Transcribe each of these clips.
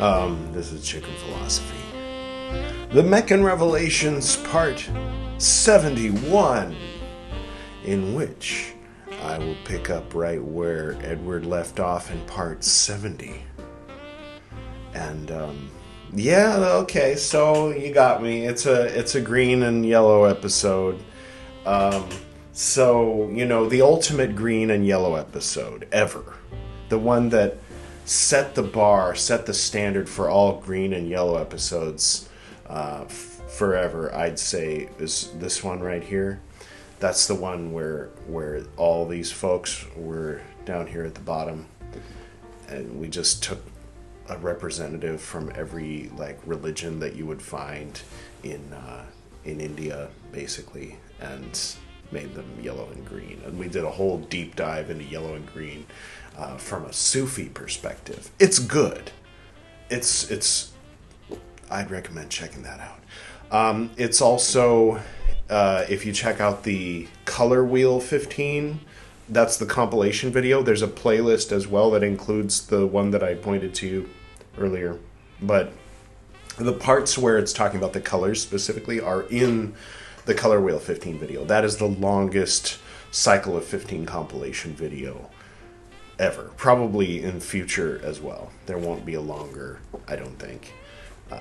This is Chicken Philosophy. The Meccan Revelations, Part 71, in which I will pick up right where Edward left off in Part 70. And, yeah, okay, so you got me. It's a green and yellow episode. So, you know, the ultimate green and yellow episode ever. The one that set the bar, set the standard for all green and yellow episodes forever, I'd say, is this one right here. That's the one where all these folks were down here at the bottom, and we just took a representative from every religion that you would find in India, basically, and made them yellow and green. And we did a whole deep dive into yellow and green from a Sufi perspective. It's good. It's I'd recommend checking that out. It's also, if you check out the Color Wheel 15, that's the compilation video. There's a playlist as well that includes the one that I pointed to you earlier. But the parts where it's talking about the colors specifically are in the Color Wheel 15 video. That is the longest cycle of 15 compilation video ever. Probably in future as well. There won't be a longer, I don't think,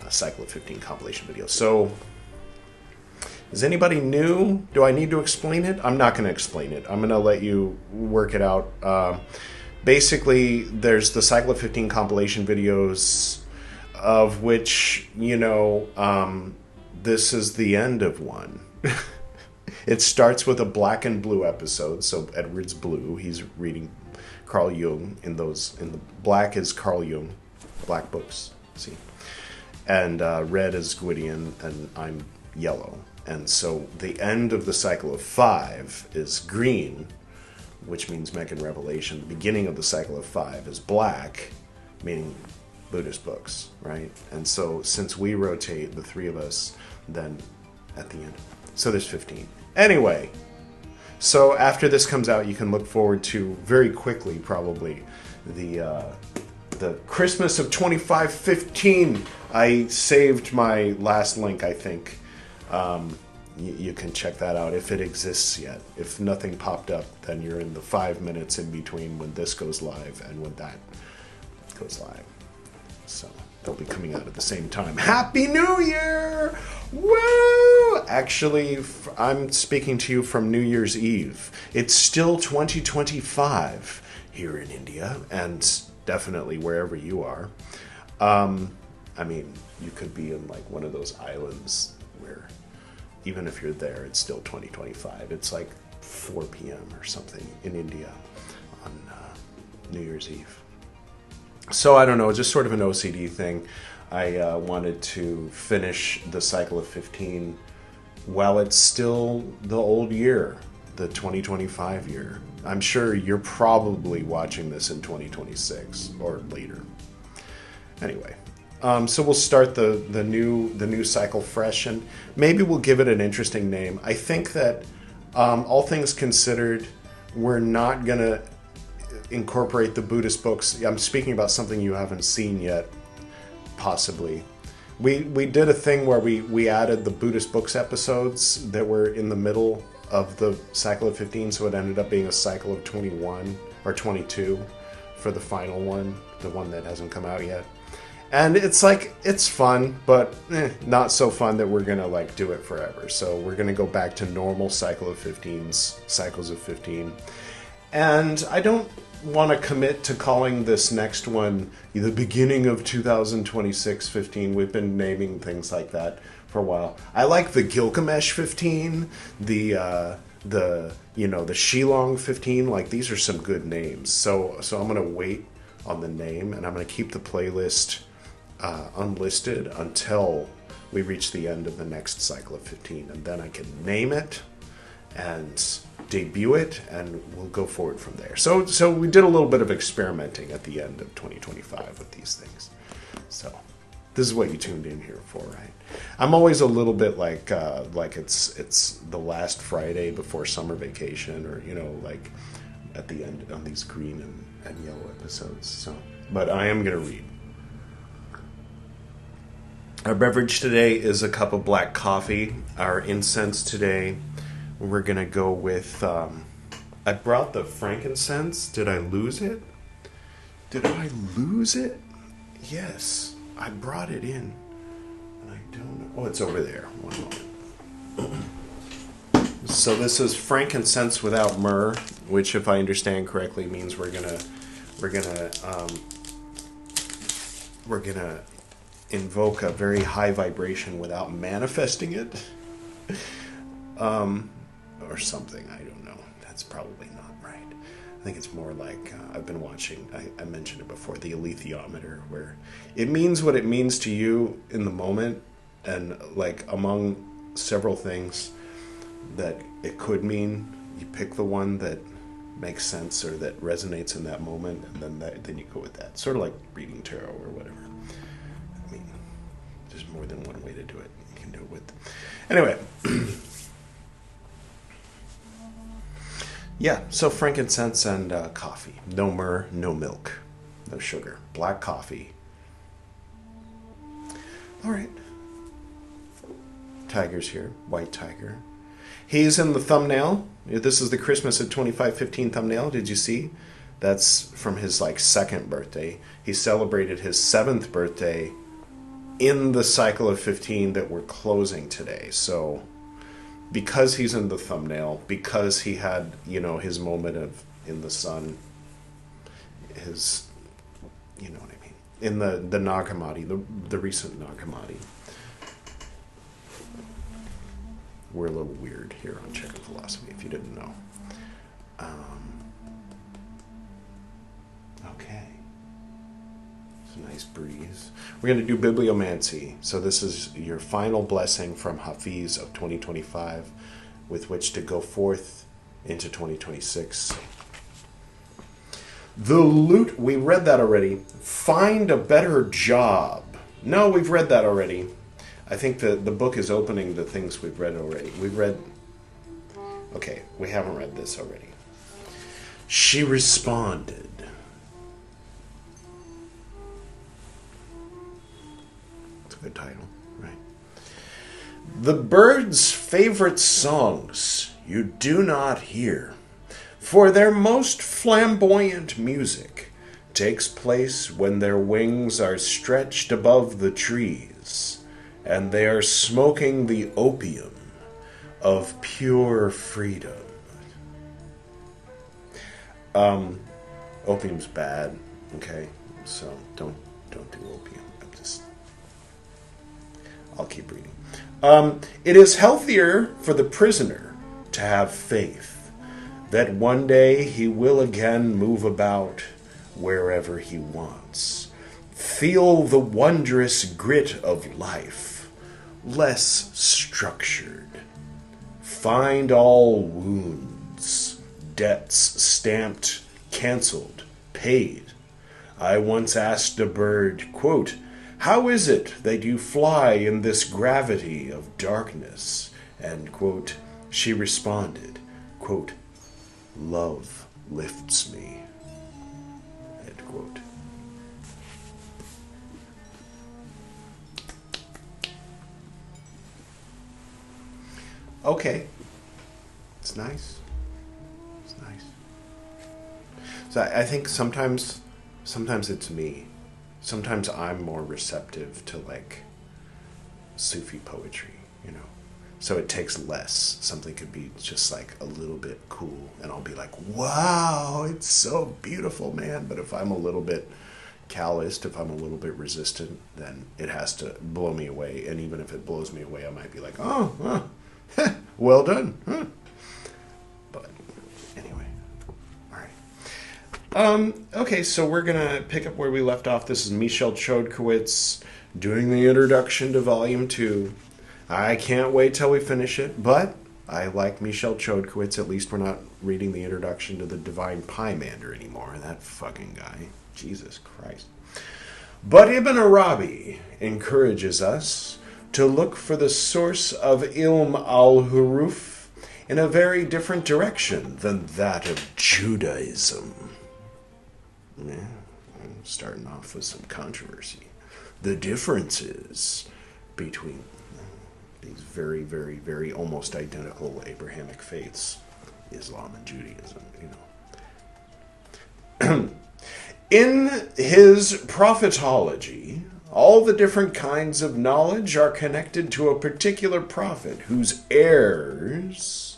cycle of 15 compilation video. So, is anybody new? Do I need to explain it? I'm not going to explain it. I'm going to let you work it out. Basically, there's the cycle of 15 compilation videos, of which, you know, this is the end of one. It starts with a black and blue episode. So Edward's blue. He's reading Carl Jung. In the black is Carl Jung, black books. See, and red is Gwydion, and I'm yellow. And so the end of the cycle of 5 is green, which means Meccan Revelation. The beginning of the cycle of 5 is black, meaning Buddhist books, right? And so since we rotate, the three of us, then at the end. So there's 15. Anyway, so after this comes out, you can look forward to, very quickly probably, the Christmas of 2515. I saved my last link, I think. You can check that out if it exists yet. If nothing popped up, then you're in the 5 minutes in between when this goes live and when that goes live. So they'll be coming out at the same time. Happy New Year! Woo! Actually, I'm speaking to you from New Year's Eve. It's still 2025 here in India, and definitely wherever you are. I mean, you could be in one of those islands where even if you're there, it's still 2025. It's 4 p.m. or something in India on New Year's Eve. So I don't know, just sort of an OCD thing. I wanted to finish the cycle of 15 while it's still the old year, the 2025 year. I'm sure you're probably watching this in 2026 or later. Anyway, so we'll start the new cycle fresh, and maybe we'll give it an interesting name. I think that all things considered, we're not gonna incorporate the Buddhist books. I'm speaking about something you haven't seen yet, possibly. We did a thing where we added the Buddhist books episodes that were in the middle of the cycle of 15, so it ended up being a cycle of 21 or 22 for the final one, the one that hasn't come out yet. And it's fun, but not so fun that we're gonna do it forever. So we're gonna go back to normal cycles of 15. And I don't want to commit to calling this next one the beginning of 2026-15. We've been naming things like that for a while. I like the Gilgamesh 15, the Shillong 15. These are some good names. So I'm gonna wait on the name, and I'm gonna keep the playlist unlisted until we reach the end of the next cycle of 15, and then I can name it and debut it, and we'll go forward from there. So we did a little bit of experimenting at the end of 2025 with these things. So this is what you tuned in here for, right? I'm always a little bit like it's the last Friday before summer vacation, or at the end on these green and yellow episodes. So, but I am gonna read. Our beverage today is a cup of black coffee. Our incense today, we're going to go with... I brought the frankincense. Did I lose it? Did I lose it? Yes, I brought it in. I don't know. Oh, it's over there. One moment. So this is frankincense without myrrh, which, if I understand correctly, means we're gonna invoke a very high vibration without manifesting it, or something. I don't know. That's probably not right. I think it's more like I've been watching. I mentioned it before, the alethiometer, where it means what it means to you in the moment, and like among several things that it could mean, you pick the one that makes sense or that resonates in that moment, and then you go with that. Sort of like reading tarot or whatever. I mean, there's more than one way to do it. You can do it with. Anyway. Yeah, so frankincense and coffee. No myrrh, no milk, no sugar. Black coffee. All right. Tiger's here. White tiger. He's in the thumbnail. This is the Christmas of 2515 thumbnail. Did you see? That's from his second birthday. He celebrated his 7th birthday in the cycle of 15 that we're closing today. So because he's in the thumbnail, because he had, his moment of in the sun, his, you know what I mean, in the Nag Hammadi, the recent Nag Hammadi. We're a little weird here on Check of Philosophy, if you didn't know. Okay. It's a nice breeze. We're going to do bibliomancy. So this is your final blessing from Hafiz of 2025, with which to go forth into 2026. The loot, we read that already. Find a better job. No, we've read that already. I think the book is opening the things we've read already. Okay, we haven't read this already. She responded. It's a good title, right? The bird's favorite songs you do not hear, for their most flamboyant music takes place when their wings are stretched above the trees, and they are smoking the opium of pure freedom. Opium's bad, okay? So don't do opium. I'll keep reading. It is healthier for the prisoner to have faith that one day he will again move about wherever he wants. Feel the wondrous grit of life, less structured. Find all wounds, debts stamped, canceled, paid. I once asked a bird, quote, "How is it that you fly in this gravity of darkness?" And, quote, she responded, quote, "Love lifts me," end quote. Okay. It's nice. It's nice. So I think sometimes it's me. Sometimes I'm more receptive to Sufi poetry, So it takes less. Something could be just a little bit cool, and I'll be like, wow, it's so beautiful, man. But if I'm a little bit calloused, if I'm a little bit resistant, then it has to blow me away. And even if it blows me away, I might be like, oh, well done. Huh. But anyway, all right. Okay, so we're going to pick up where we left off. This is Michel Chodkiewicz doing the introduction to Volume 2. I can't wait till we finish it, but I like Michel Chodkiewicz. At least we're not reading the introduction to the Divine Pymander anymore. That fucking guy. Jesus Christ. But Ibn Arabi encourages us to look for the source of Ilm al-Huruf in a very different direction than that of Judaism. Yeah, I'm starting off with some controversy. The differences between these very, very, very almost identical Abrahamic faiths, Islam and Judaism, In his prophetology, all the different kinds of knowledge are connected to a particular prophet whose heirs,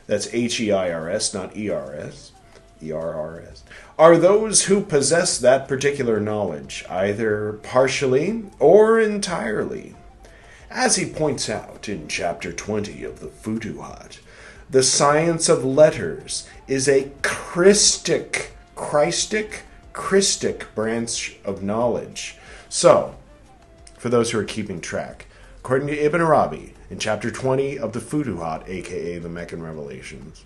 that's H-E-I-R-S, not E-R-S, E-R-R-S, are those who possess that particular knowledge, either partially or entirely. As he points out in chapter 20 of the Futuhat, the science of letters is a Christic branch of knowledge. So, for those who are keeping track, according to Ibn Arabi, in chapter 20 of the Futuhat, aka the Meccan revelations,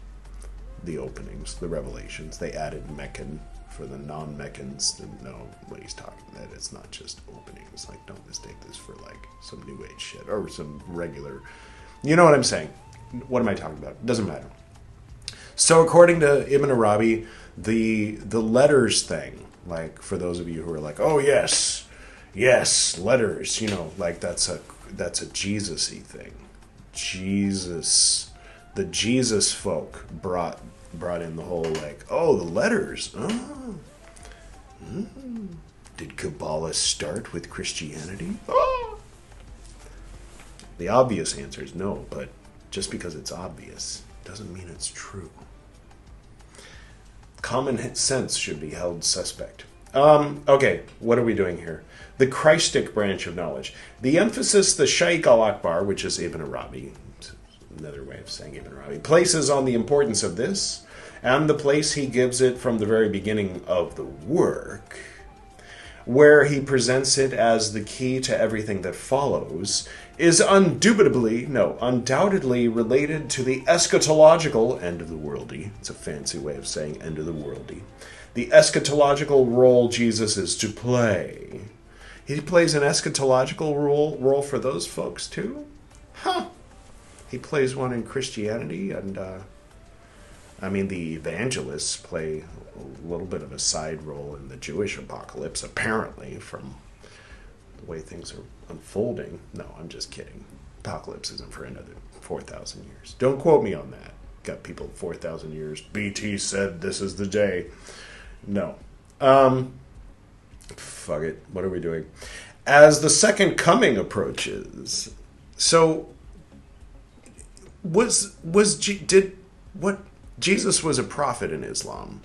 the openings, the revelations, they added Meccan for the non-Meccans to know what he's talking about. It's not just openings. Like, don't mistake this for, like, some New Age shit or some regular... You know what I'm saying? What am I talking about? It doesn't matter. So, according to Ibn Arabi, the letters thing, like, for those of you who are like, oh, yes, letters, like, that's a Jesus-y thing. The Jesus folk brought in the whole, like, oh, the letters. Oh. Did Kabbalah start with Christianity? Oh. The obvious answer is no, but just because it's obvious doesn't mean it's true. Common sense should be held suspect. Okay, what are we doing here? The Christic branch of knowledge. The emphasis the Shaykh al-Akbar, which is Ibn Arabi, another way of saying Ibn Arabi, places on the importance of this, and the place he gives it from the very beginning of the work, where he presents it as the key to everything that follows, is undoubtedly related to the eschatological, end of the worldy, it's a fancy way of saying end of the worldy, the eschatological role Jesus is to play. He plays an eschatological role for those folks too? Huh. He plays one in Christianity, and the evangelists play a little bit of a side role in the Jewish apocalypse, apparently, from the way things are unfolding. No, I'm just kidding. Apocalypse isn't for another 4,000 years. Don't quote me on that. Got people 4,000 years. BT said this is the day. No. Fuck it. What are we doing? As the second coming approaches, so Jesus was a prophet in Islam.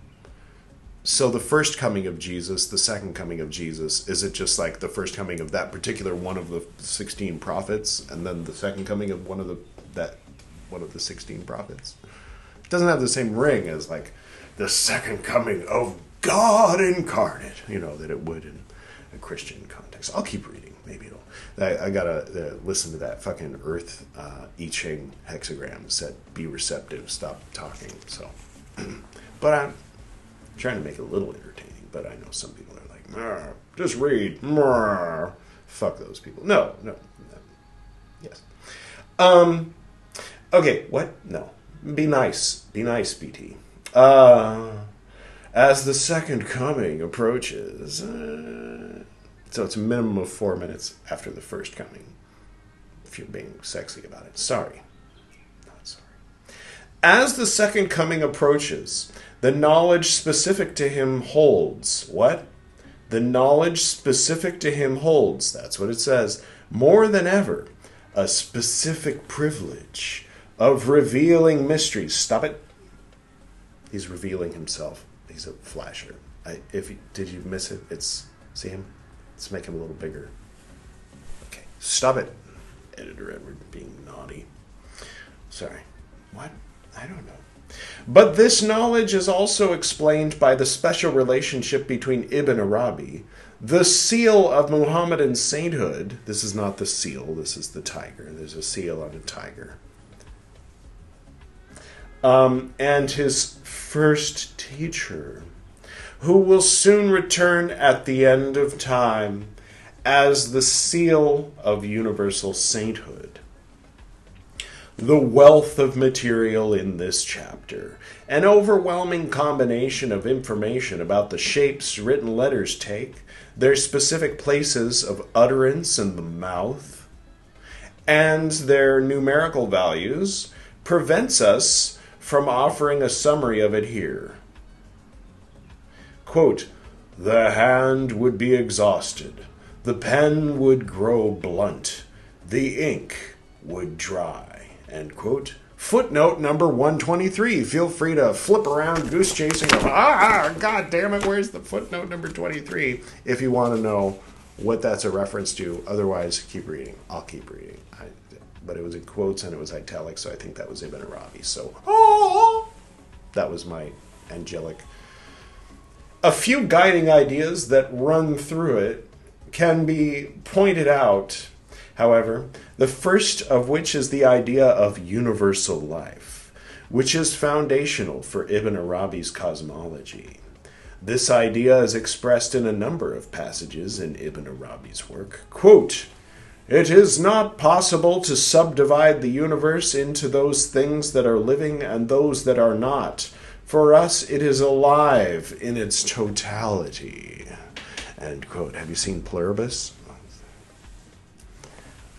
So the first coming of Jesus, the second coming of Jesus, is it just like the first coming of that particular one of the 16 prophets, and then the second coming of one of the 16 prophets? It doesn't have the same ring as like the second coming of God incarnate, that it would in a Christian context. I'll keep reading. Maybe it'll. I gotta listen to that fucking Earth I Ching hexagram. Said be receptive, stop talking. So, but I'm trying to make it a little entertaining. But I know some people are like, just read. Fuck those people. No. Yes. Okay. What? No. Be nice. Be nice, BT. As the second coming approaches, so it's a minimum of 4 minutes after the first coming, if you're being sexy about it. Sorry. Not sorry. As the second coming approaches, the knowledge specific to him holds. What? The knowledge specific to him holds. That's what it says. More than ever, a specific privilege of revealing mysteries. Stop it. He's revealing himself. He's a flasher. Did you miss it? See him? Let's make him a little bigger. Okay. Stop it. Editor Edward being naughty. Sorry. What? I don't know. But this knowledge is also explained by the special relationship between Ibn Arabi, the seal of Muhammadan sainthood. This is not the seal. This is the tiger. There's a seal on a tiger. And his first teacher, who will soon return at the end of time as the seal of universal sainthood. The wealth of material in this chapter, an overwhelming combination of information about the shapes written letters take, their specific places of utterance in the mouth, and their numerical values prevents us from offering a summary of it here. Quote, the hand would be exhausted, the pen would grow blunt, the ink would dry, end quote. Footnote number 123. Feel free to flip around, goose chasing. God damn it, where's the footnote number 23? If you want to know what that's a reference to. Otherwise, keep reading. I'll keep reading. But it was in quotes and it was italic, so I think that was Ibn Arabi. So, that was my angelic. A few guiding ideas that run through it can be pointed out. However, the first of which is the idea of universal life, which is foundational for Ibn Arabi's cosmology. This idea is expressed in a number of passages in Ibn Arabi's work. Quote, it is not possible to subdivide the universe into those things that are living and those that are not. For us, it is alive in its totality. End quote. Have you seen Pluribus?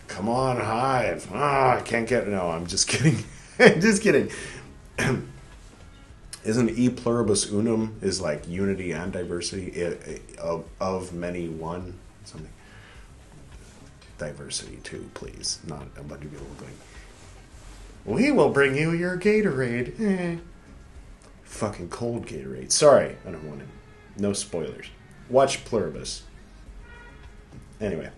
Come on, Hive. I can't get... No, I'm just kidding. Just kidding. Isn't e pluribus unum is like unity and diversity of many one? Something. Diversity too, please. Not a bunch of people going, we will bring you your Gatorade. Fucking cold Gatorade. Sorry, I don't want it. No spoilers. Watch Pluribus. Anyway.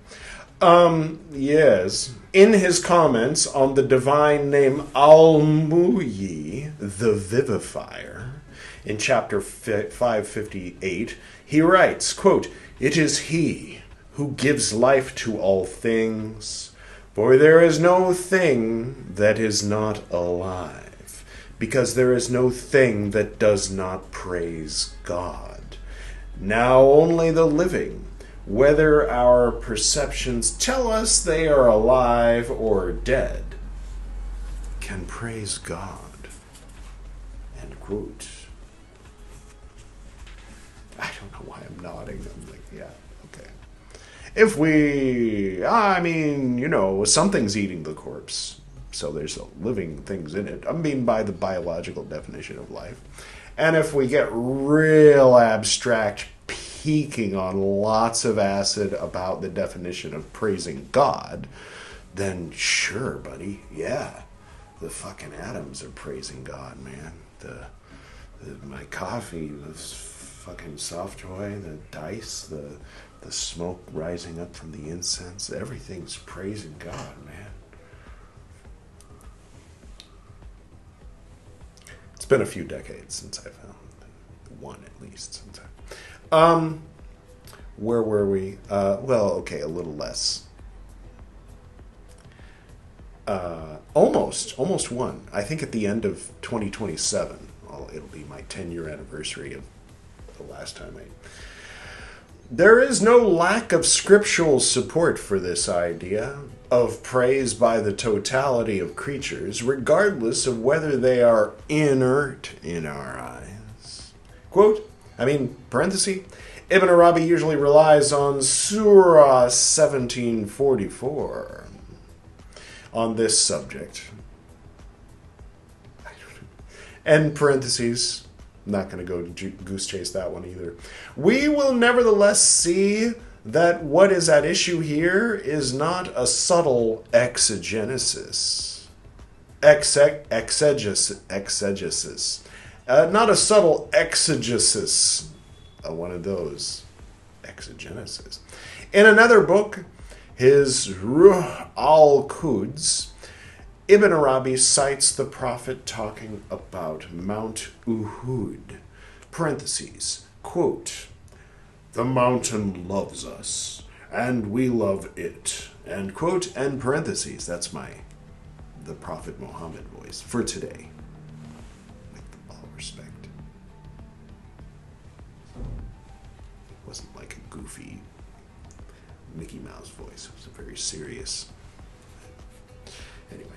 Yes. In his comments on the divine name Al-Muyi, the Vivifier, in chapter 558, he writes, quote, it is he who gives life to all things, for there is no thing that is not alive, because there is no thing that does not praise God. Now only the living, whether our perceptions tell us they are alive or dead, can praise God. End quote. I don't know why I'm nodding. I'm like, yeah, okay. If we, something's eating the corpse, so there's living things in it. I mean, by the biological definition of life. And if we get real abstract, peaking on lots of acid about the definition of praising God, then sure, buddy, yeah, the fucking atoms are praising God, man. My coffee, the fucking soft toy, the dice, the smoke rising up from the incense, everything's praising God, man. It's been a few decades since I found one, at least, since where were we? A little less. Almost one. I think at the end of 2027, it'll be my 10-year anniversary of the last time There is no lack of scriptural support for this idea of praise by the totality of creatures, regardless of whether they are inert in our eyes. Quote, parenthesis, Ibn Arabi usually relies on Surah 1744 on this subject. End parentheses. I'm not going to go goose chase that one either. We will nevertheless see that what is at issue here is not a subtle exegesis. Exegesis. Not a subtle exegesis. One of those. Exegenesis. In another book, his Ruh al-Quds, Ibn Arabi cites the Prophet talking about Mount Uhud. Parentheses. Quote, the mountain loves us, and we love it. End quote. End parentheses. That's the Prophet Muhammad voice for today. With all respect. It wasn't like a goofy Mickey Mouse voice. It was a very serious. Anyway.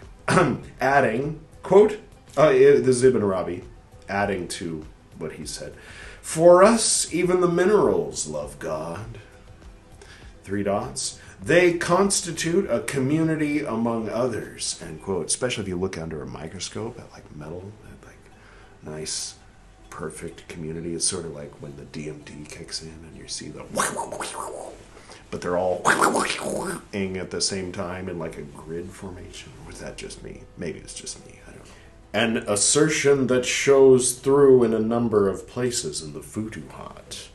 Adding, quote, this is Ibn Arabi, adding to what he said. For us, even the minerals love God. 3 dots. They constitute a community among others, end quote. Especially if you look under a microscope at like metal, at like nice, perfect community. It's sort of like when the DMT kicks in and you see the, but they're all at the same time in like a grid formation. Or is that just me? Maybe it's just me. I don't know. An assertion that shows through in a number of places in the Futuhat.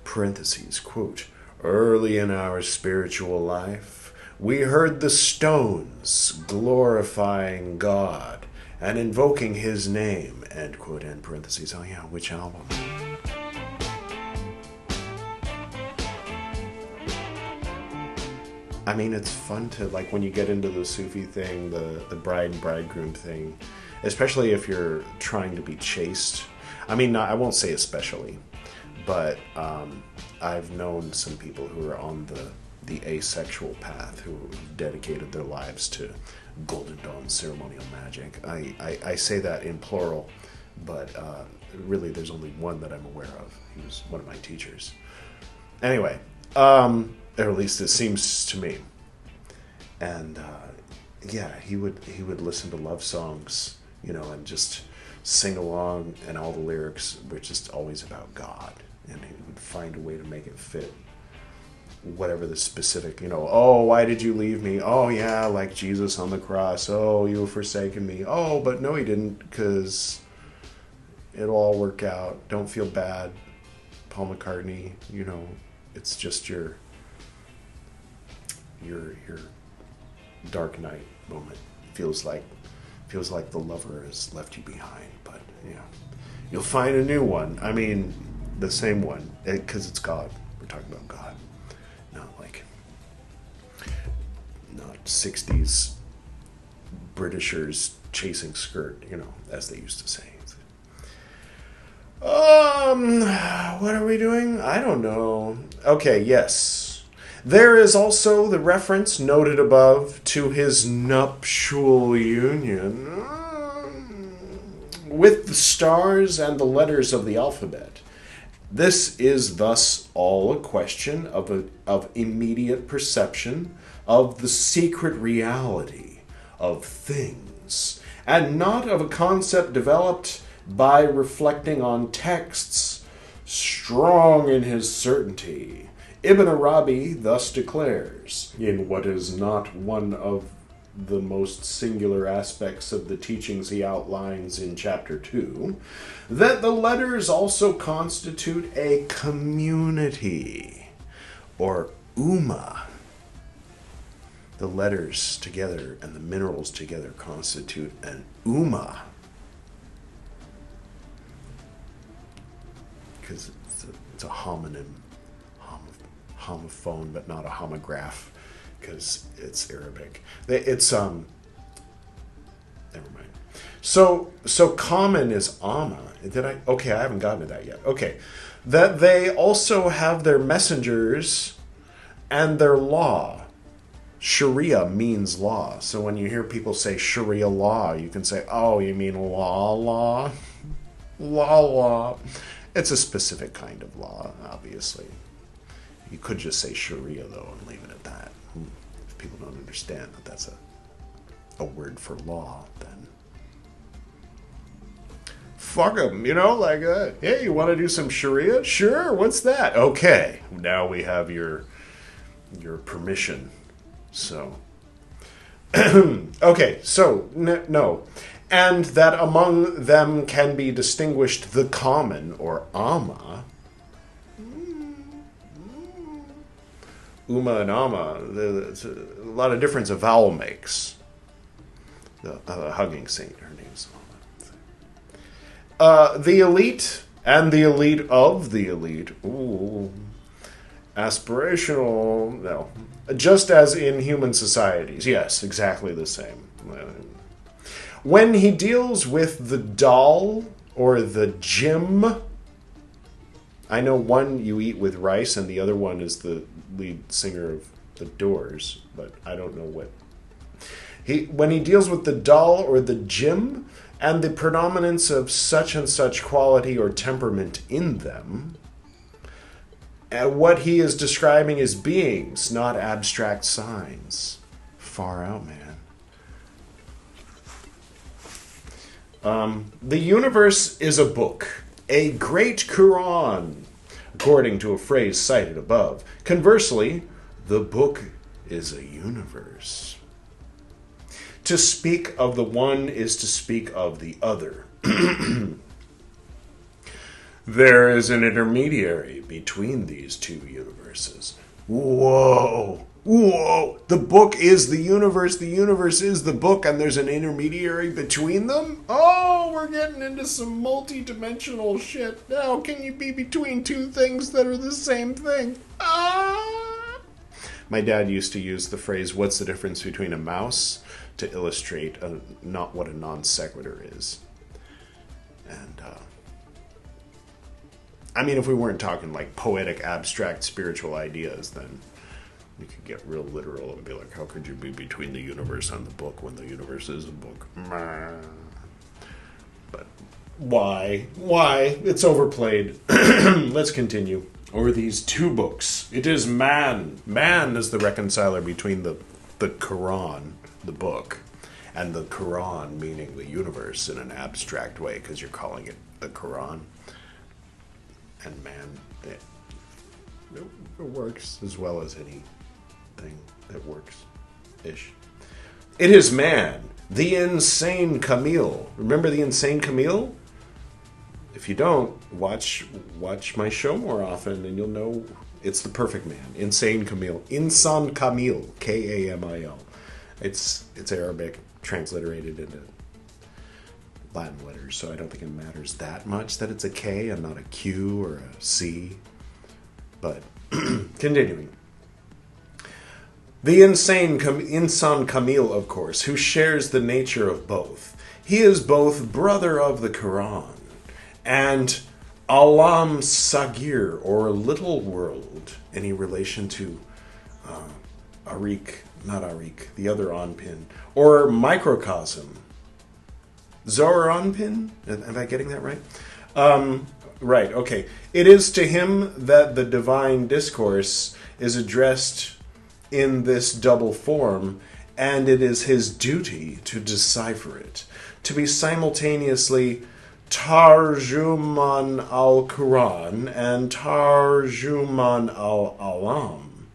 Parentheses, quote, early in our spiritual life, we heard the stones glorifying God and invoking his name, end quote, end parentheses. Oh yeah, which album? I mean, it's fun to, like, when you get into the Sufi thing, the bride and bridegroom thing, especially if you're trying to be chaste. I mean, I won't say especially, but I've known some people who are on the asexual path who dedicated their lives to Golden Dawn ceremonial magic. I say that in plural, but really there's only one that I'm aware of. He was one of my teachers. Anyway, or at least it seems to me. And yeah, he would listen to love songs, you know, and just sing along, and all the lyrics were just always about God, and he would find a way to make it fit whatever the specific, you know, oh, why did you leave me? Oh yeah, like Jesus on the cross. Oh, you have forsaken me. Oh, but no, he didn't, because it'll all work out. Don't feel bad, Paul McCartney. You know, it's just your dark night moment. Feels like the lover has left you behind, but yeah, you'll find a new one. I mean, the same one, because it's God. We're talking about God, not 60s Britishers chasing skirt, you know, as they used to say. What are we doing? I don't know. Okay, yes. There is also the reference noted above to his nuptial union with the stars and the letters of the alphabet. This is thus all a question of immediate perception of the secret reality of things, and not of a concept developed by reflecting on texts strong in his certainty. Ibn Arabi thus declares, in what is not one of the most singular aspects of the teachings he outlines in chapter 2, that the letters also constitute a community, or ummah. The letters together and the minerals together constitute an ummah. Because it's a homonym, homophone, but not a homograph, because it's Arabic. It's never mind. So common is amma. Okay, I haven't gotten to that yet. Okay, that they also have their messengers and their law. Sharia means law. So when you hear people say Sharia law, you can say, oh, you mean law? Law. It's a specific kind of law, obviously. You could just say Sharia, though, and leave it at that. If people don't understand that that's a word for law, then fuck them, you know, like, hey, you want to do some Sharia? Sure, what's that? Okay, now we have your permission. So, okay, so, no. And that among them can be distinguished the common, or amma. Umma and amma, there's a lot of difference a vowel makes. The hugging saint, her name's Amma. The elite and the elite of the elite. Ooh. Aspirational, no. Just as in human societies. Yes, exactly the same. When he deals with the dal or the jim, I know one you eat with rice and the other one is the lead singer of the Doors, but I don't know what. When he deals with the dal or the jim and the predominance of such and such quality or temperament in them, what he is describing as beings, not abstract signs. Far out, man. The universe is a book, a great Quran, according to a phrase cited above. Conversely, the book is a universe. To speak of the one is to speak of the other. There is an intermediary between these two universes. Whoa! Whoa! The book is the universe is the book, and there's an intermediary between them? Oh, we're getting into some multi-dimensional shit. How can you be between two things that are the same thing? Ah! My dad used to use the phrase, what's the difference between a mouse, to illustrate not what a non sequitur is. And, I mean, if we weren't talking like poetic, abstract, spiritual ideas, then we could get real literal and be like, how could you be between the universe and the book when the universe is a book? But why? Why? It's overplayed. Let's continue. Or these two books. It is man. Man is the reconciler between the Quran, the book, and the Quran, meaning the universe in an abstract way, because you're calling it the Quran. And man, it works as well as anything that works-ish. It is man, the insane Camille. Remember the insane Camille? If you don't, watch my show more often, and you'll know it's the perfect man. Insane Camille. Insan Camille. Kamil. It's Arabic, transliterated into Latin letters, so I don't think it matters that much that it's a K and not a Q or a C. But, continuing. The Insan Camille, of course, who shares the nature of both. He is both brother of the Quran and Alam Sagir, or little world, any relation to not Arik, the other Anpin, or microcosm. Zohar Anpin? Am I getting that right? Right, okay. It is to him that the divine discourse is addressed in this double form, and it is his duty to decipher it, to be simultaneously Tarjuman al-Quran and Tarjuman al-Alam.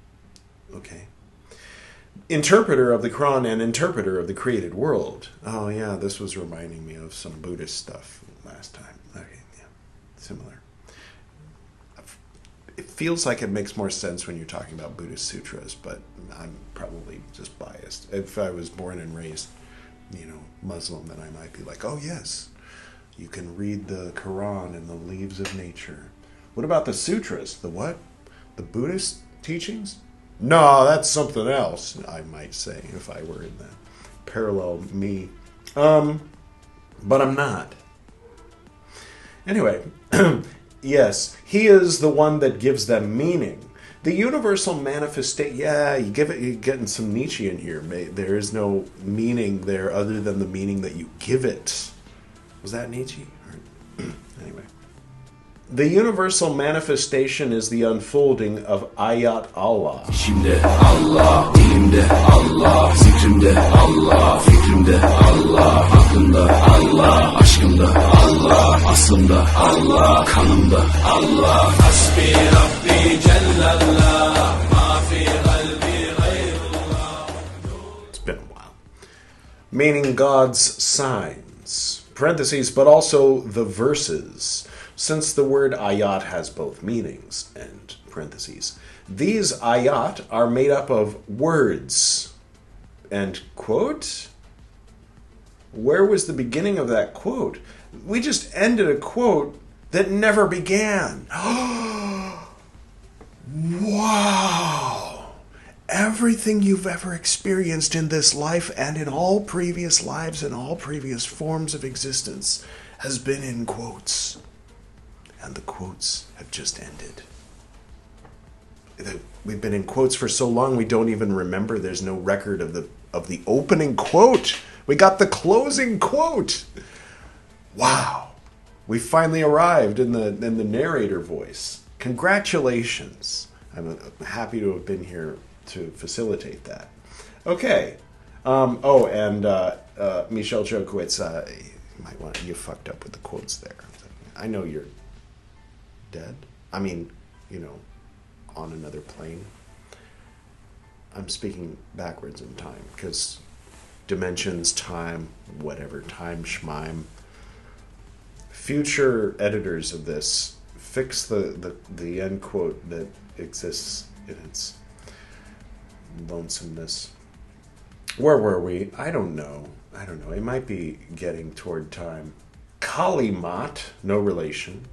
Okay. Interpreter of the Quran and interpreter of the created world. Oh yeah, this was reminding me of some Buddhist stuff last time. Okay, yeah, similar. It feels like it makes more sense when you're talking about Buddhist sutras, but I'm probably just biased. If I was born and raised, Muslim, then I might be like, oh yes, you can read the Quran and the leaves of nature. What about the sutras? The what? The Buddhist teachings? No, that's something else, I might say, if I were in that parallel me. But I'm not. Anyway, yes, he is the one that gives them meaning. The universal manifestation, yeah, you're getting some Nietzsche in here. There is no meaning there other than the meaning that you give it. Was that Nietzsche? Anyway. The universal manifestation is the unfolding of Ayat Allah. Şimdi Allah, dilimde Allah, zikrimde Allah, fikrimde Allah, aklımda Allah, aşkımda Allah, aslımda Allah, kanımda Allah. Hasbi Rabbi Cellallah, ma fi qalbi ghayrullah. It's been a while. Meaning God's signs, parentheses, but also the verses. Since the word ayat has both meanings, end parentheses. These ayat are made up of words. End quote? Where was the beginning of that quote? We just ended a quote that never began. Wow! Everything you've ever experienced in this life and in all previous lives and all previous forms of existence has been in quotes. And the quotes have just ended. We've been in quotes for so long we don't even remember. There's no record of the opening quote. We got the closing quote. Wow. We finally arrived in the narrator voice. Congratulations. I'm happy to have been here to facilitate that. Okay. Michelle Jokowitz, you fucked up with the quotes there. I know you're dead. I mean, on another plane. I'm speaking backwards in time, because dimensions, time, whatever, time, schmime. Future editors of this, fix the end quote that exists in its lonesomeness. Where were we? I don't know. It might be getting toward time. Kalimat, no relation,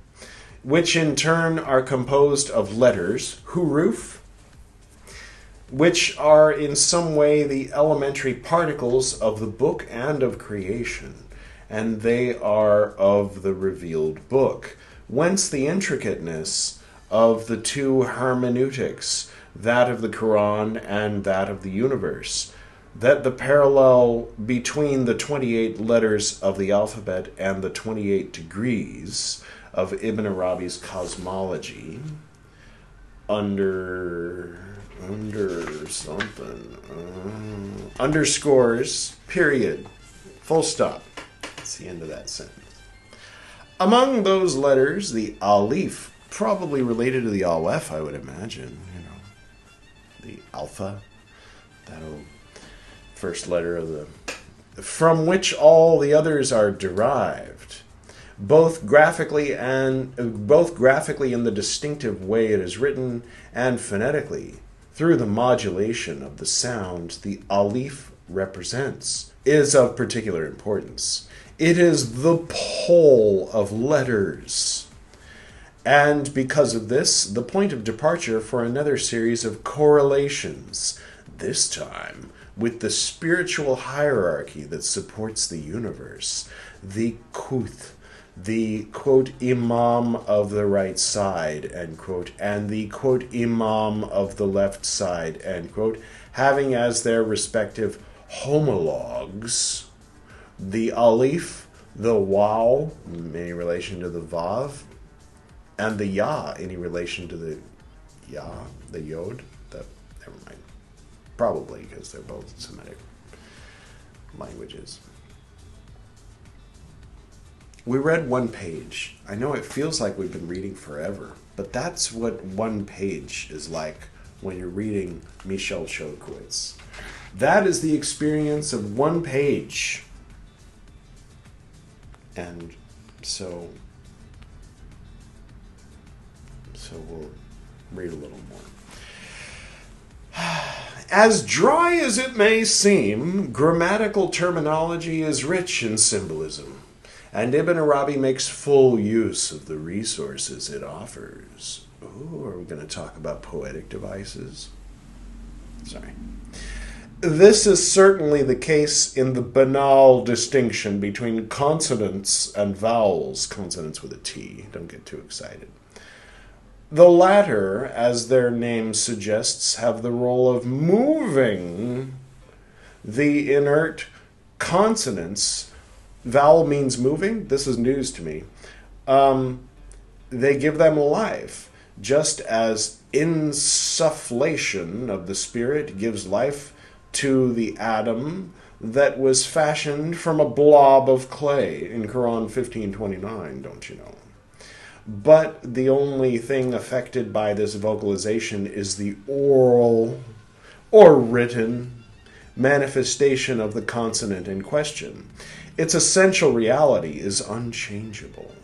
which in turn are composed of letters, huruf, which are in some way the elementary particles of the book and of creation, and they are of the revealed book. Whence the intricateness of the two hermeneutics, that of the Quran and that of the universe, that the parallel between the 28 letters of the alphabet and the 28 degrees of Ibn Arabi's cosmology underscores, period, full stop. That's the end of that sentence. Among those letters, the alif, probably related to the aleph, I would imagine, the alpha, that old first letter of from which all the others are derived, both graphically in the distinctive way it is written, and phonetically, through the modulation of the sound the alif represents, is of particular importance. It is the pole of letters, and because of this, the point of departure for another series of correlations, this time with the spiritual hierarchy that supports the universe, the Kuth, the, quote, imam of the right side, end quote, and the, quote, imam of the left side, end quote, having as their respective homologues the alif, the waw, in relation to the vav, and the ya, in relation to the ya, the yod, never mind. Probably, because they're both Semitic languages. We read one page. I know it feels like we've been reading forever, but that's what one page is like when you're reading Michelle Chokowitz. That is the experience of one page. And so we'll read a little more. As dry as it may seem, grammatical terminology is rich in symbolism, and Ibn Arabi makes full use of the resources it offers. Ooh, are we going to talk about poetic devices? Sorry. This is certainly the case in the banal distinction between consonants and vowels, consonants with a T, don't get too excited. The latter, as their name suggests, have the role of moving the inert consonants. Vowel means moving. This is news to me. They give them life, just as insufflation of the spirit gives life to the atom that was fashioned from a blob of clay in Quran 15:29, don't you know? But the only thing affected by this vocalization is the oral or written manifestation of the consonant in question. Its essential reality is unchangeable.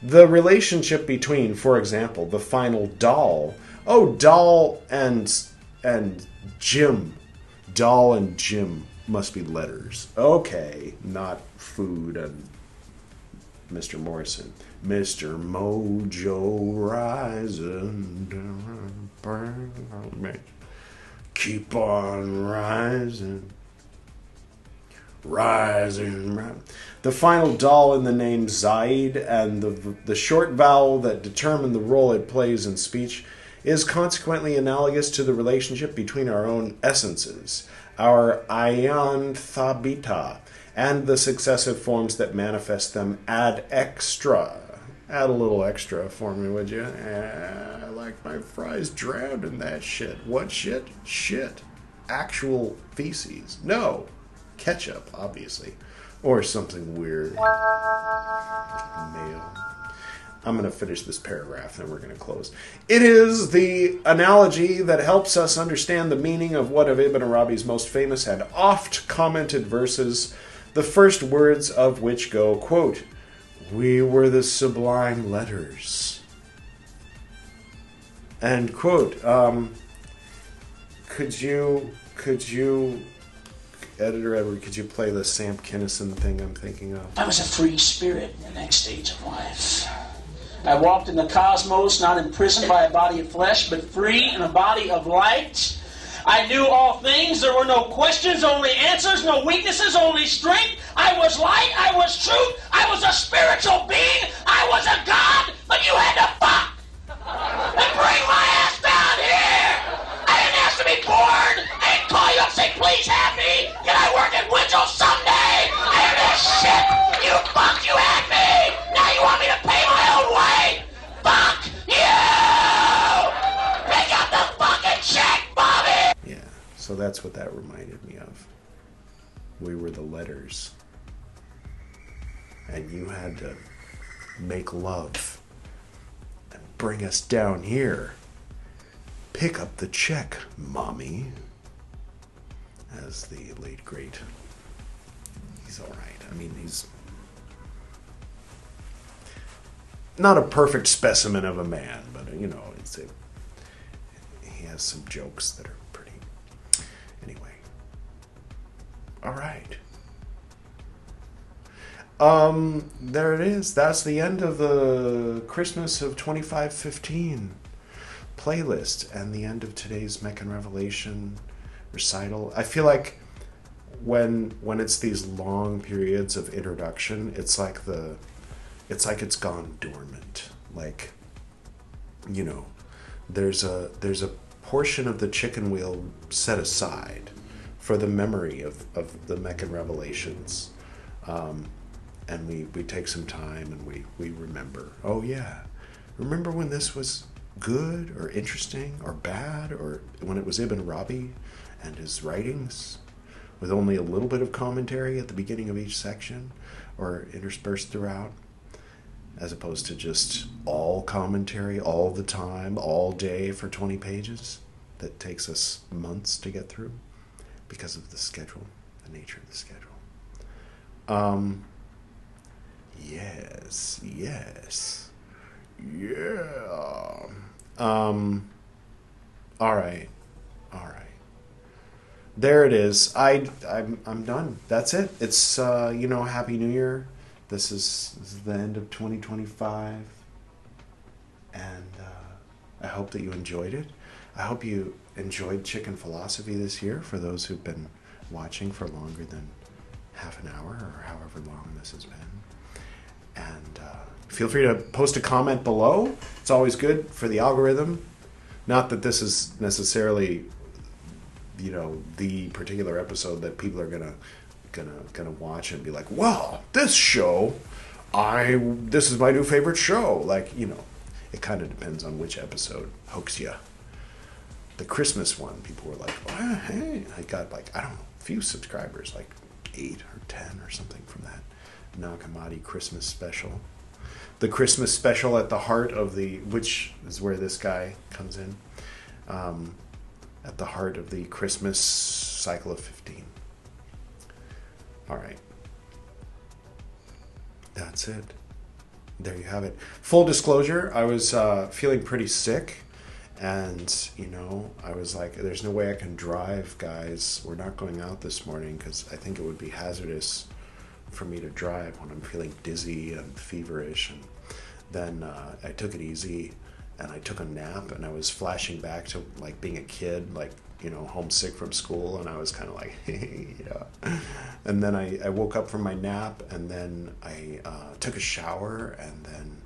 The relationship between, for example, the final dal, dal and Jim. Dal and Jim must be letters. Okay, not food and Mr. Morrison. Mr. Mojo rising, keep on rising, rising. The final dal in the name Zaid and the short vowel that determine the role it plays in speech is consequently analogous to the relationship between our own essences, our ayan thabita, and the successive forms that manifest them ad extra, Add a little extra for me, would you? I like my fries drowned in that shit. What shit? Shit. Actual feces. No. Ketchup, obviously. Or something weird. Mayo. I'm going to finish this paragraph, then we're going to close. It is the analogy that helps us understand the meaning of one of Ibn Arabi's most famous and oft-commented verses, the first words of which go, quote, "We were the sublime letters." End quote. Could you, Editor Edward, could you play the Sam Kinison thing I'm thinking of? I was a free spirit in the next stage of life. I walked in the cosmos, not imprisoned by a body of flesh, but free in a body of light. I knew all things. There were no questions, only answers, no weaknesses, only strength. I was light. I was truth. I was a spiritual being. I was a god, but you had to fuck and bring my ass down here. I didn't ask to be born. I didn't call you up and say, please have me. Can I work at Winchell someday? I hear this shit. You fucked. You had me. Now you want me to pay my own way? Fuck you. Pick up the fucking check, Bobby. Yeah, so that's what that reminded me of. We were the letters. And you had to make love and bring us down here. Pick up the check, mommy. As the late great. He's all right. I mean, he's not a perfect specimen of a man, but, you know, he has some jokes that are pretty. Anyway. All right. There it is. That's the end of the Christmas of 2515 playlist and the end of today's Meccan Revelation recital. I feel like when it's these long periods of introduction, it's like it's gone dormant. Like, you know, there's a portion of the chicken wheel set aside for the memory of the Meccan Revelations. And we take some time and we remember, oh yeah, remember when this was good or interesting or bad, or when it was Ibn Arabi and his writings with only a little bit of commentary at the beginning of each section or interspersed throughout, as opposed to just all commentary all the time, all day for 20 pages that takes us months to get through because of the schedule, the nature of the schedule. Yes. Yeah. All right. There it is. I'm done. That's it. It's Happy New Year. This is the end of 2025, and I hope that you enjoyed it. I hope you enjoyed Chicken Philosophy this year. For those who've been watching for longer than half an hour or however long this has been. And feel free to post a comment below. It's always good for the algorithm. Not that this is necessarily, the particular episode that people are gonna watch and be like, "Wow, this show, this is my new favorite show." Like, it kind of depends on which episode hooks you. The Christmas one, people were like, "Oh, hey," I got a few subscribers, like 8 or 10 or something from that Nag Hammadi Christmas special. The Christmas special at the heart of which is where this guy comes in, at the heart of the Christmas cycle of 15. All right. That's it. There you have it. Full disclosure, I was feeling pretty sick. And, I was like, there's no way I can drive, guys. We're not going out this morning because I think it would be hazardous for me to drive when I'm feeling dizzy and feverish. And then I took it easy and I took a nap, and I was flashing back to like being a kid, like, homesick from school. And I was kind of like, yeah. And then I woke up from my nap, and then I took a shower, and then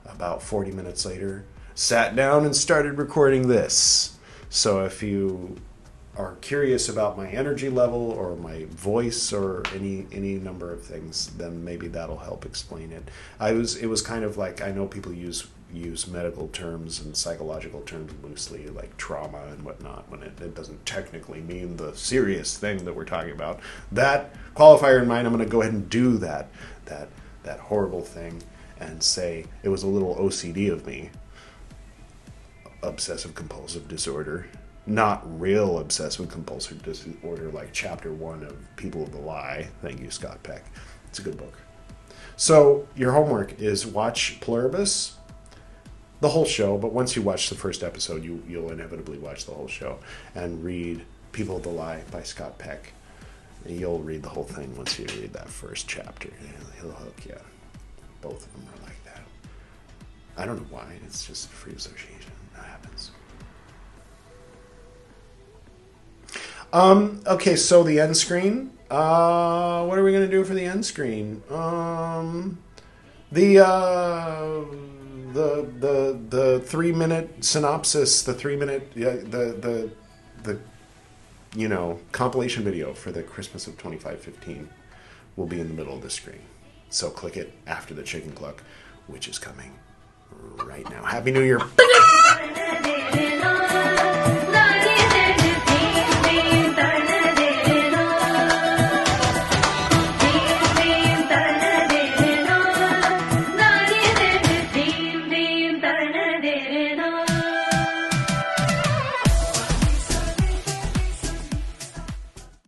about 40 minutes later, sat down and started recording this. So if you are curious about my energy level or my voice or any number of things, then maybe that'll help explain it. It was kind of like, I know people use medical terms and psychological terms loosely, like trauma and whatnot, when it doesn't technically mean the serious thing that we're talking about. That qualifier in mind, I'm going to go ahead and do that horrible thing and say it was a little OCD of me. Obsessive compulsive disorder. Not real obsessive compulsive disorder like chapter 1 of People of the Lie. Thank you, Scott Peck. It's a good book. So your homework is watch Pluribus, the whole show, but once you watch the first episode, you'll inevitably watch the whole show, and read People of the Lie by Scott Peck. You'll read the whole thing once you read that first chapter. He'll hook you. Both of them are like that. I don't know why. It's just free association. That happens. Okay, so the end screen. What are we going to do for the end screen? The 3-minute synopsis, the 3-minute, the compilation video for the Christmas of 2515 will be in the middle of the screen. So click it after the chicken cluck, which is coming right now. Happy New Year.